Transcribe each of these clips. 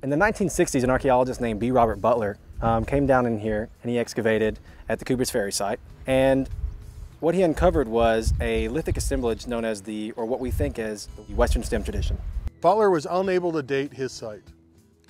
In the 1960s, an archaeologist named B. Robert Butler came down in here and he excavated at the Cooper's Ferry site. And what he uncovered was a lithic assemblage known as or what we think is the Western Stem tradition. Butler was unable to date his site,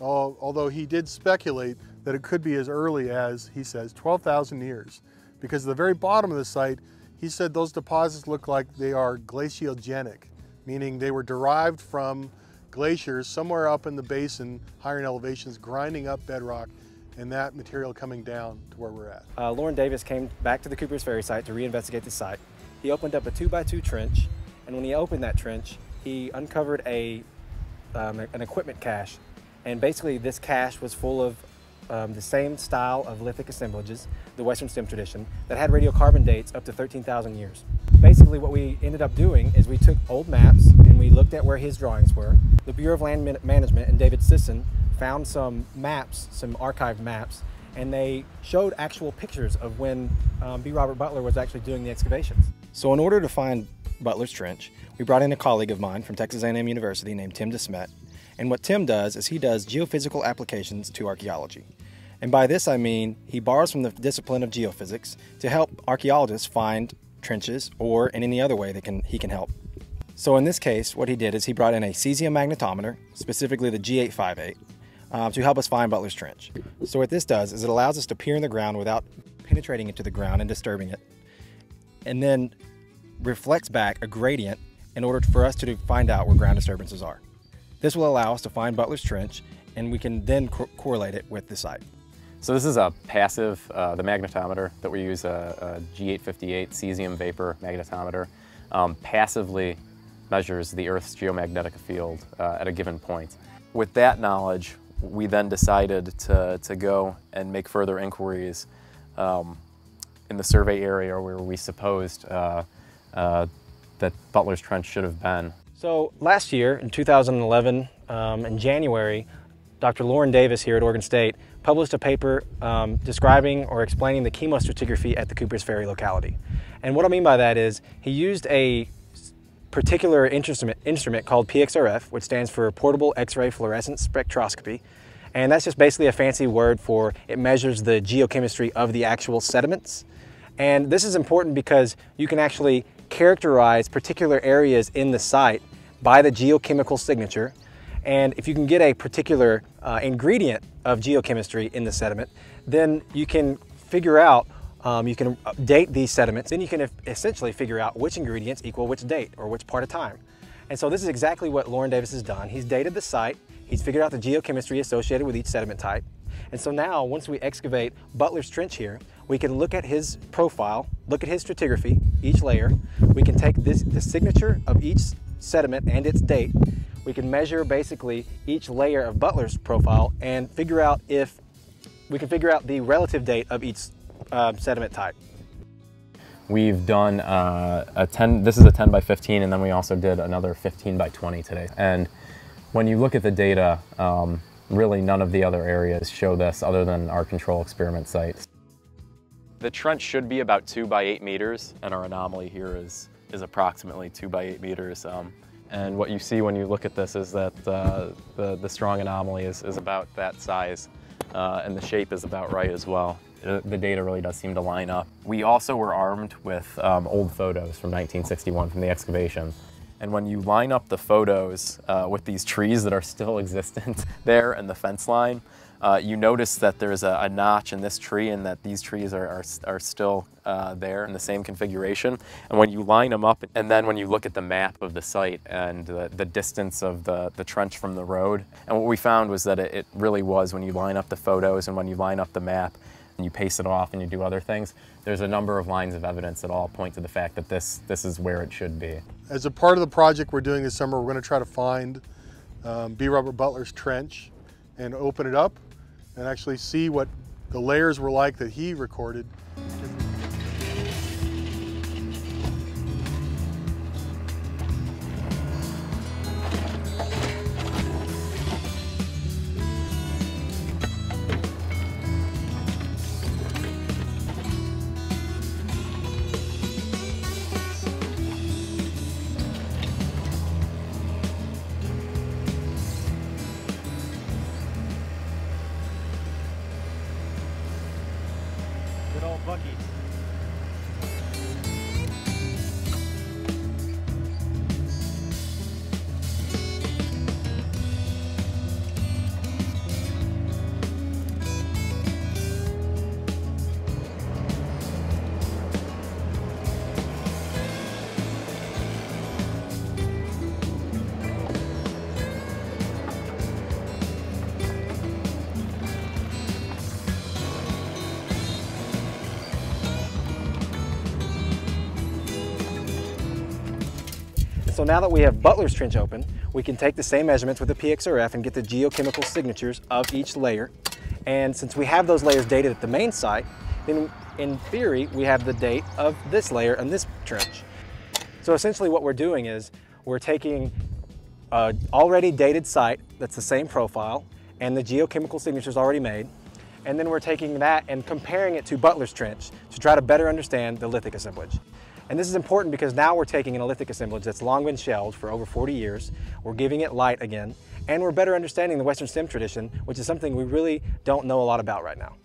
although he did speculate that it could be as early as, he says, 12,000 years. Because at the very bottom of the site, he said those deposits look like they are glaciogenic, meaning they were derived from glaciers somewhere up in the basin, higher in elevations, grinding up bedrock, and that material coming down to where we're at. Loren Davis came back to the Cooper's Ferry site to reinvestigate the site. He opened up a 2x2 trench, and when he opened that trench, he uncovered an equipment cache. And basically this cache was full of the same style of lithic assemblages, the Western Stem tradition, that had radiocarbon dates up to 13,000 years. Basically what we ended up doing is we took old maps and we looked at where his drawings were. The Bureau of Land Management and David Sisson found some maps, some archived maps, and they showed actual pictures of when B. Robert Butler was actually doing the excavations. So in order to find Butler's Trench, we brought in a colleague of mine from Texas A&M University named Tim DeSmet. And what Tim does is he does geophysical applications to archaeology. And by this I mean he borrows from the discipline of geophysics to help archaeologists find trenches or in any other way that he can help. So in this case, what he did is he brought in a cesium magnetometer, specifically the G858, to help us find Butler's Trench. So what this does is it allows us to peer in the ground without penetrating into the ground and disturbing it, and then reflects back a gradient in order for us to find out where ground disturbances are. This will allow us to find Butler's Trench, and we can then correlate it with the site. So this is a passive, the magnetometer that we use, a G858 cesium vapor magnetometer, passively measures the Earth's geomagnetic field at a given point. With that knowledge, we then decided to go and make further inquiries in the survey area where we supposed that Butler's Trench should have been. So last year, in 2011, in January, Dr. Loren Davis here at Oregon State published a paper describing or explaining the chemostratigraphy at the Cooper's Ferry locality. And what I mean by that is he used a particular instrument called PXRF, which stands for Portable X-ray Fluorescence Spectroscopy. And that's just basically a fancy word for it measures the geochemistry of the actual sediments. And this is important because you can actually characterize particular areas in the site by the geochemical signature. And if you can get a particular ingredient of geochemistry in the sediment, then you can figure out, you can date these sediments, then you can essentially figure out which ingredients equal which date or which part of time. And so this is exactly what Loren Davis has done. He's dated the site, he's figured out the geochemistry associated with each sediment type. And so now, once we excavate Butler's Trench here, we can look at his profile, look at his stratigraphy, each layer. We can take the signature of each sediment and its date. We can measure basically each layer of Butler's profile and figure out the relative date of each sediment type. We've done this is a 10 by 15, and then we also did another 15 by 20 today. And when you look at the data, really none of the other areas show this other than our control experiment sites. The trench should be about 2 by 8 meters, and our anomaly here is approximately 2 by 8 meters. And what you see when you look at this is that the strong anomaly is about that size, and the shape is about right as well. The data really does seem to line up. We also were armed with old photos from 1961 from the excavation. And when you line up the photos with these trees that are still existent there and the fence line, you notice that there's a notch in this tree and that these trees are still there in the same configuration. And when you line them up, and then when you look at the map of the site and the distance of the trench from the road, and what we found was that it really was, when you line up the photos and when you line up the map and you paste it off and you do other things, there's a number of lines of evidence that all point to the fact that this is where it should be. As a part of the project we're doing this summer, we're going to try to find B. Robert Butler's Trench and open it up and actually see what the layers were like that he recorded. Bucky. So now that we have Butler's trench open, we can take the same measurements with the PXRF and get the geochemical signatures of each layer. And since we have those layers dated at the main site, then in theory, we have the date of this layer and this trench. So essentially what we're doing is we're taking an already dated site that's the same profile and the geochemical signatures already made, and then we're taking that and comparing it to Butler's trench to try to better understand the lithic assemblage. And this is important because now we're taking an lithic assemblage that's long been shelled for over 40 years, we're giving it light again, and we're better understanding the Western stem tradition, which is something we really don't know a lot about right now.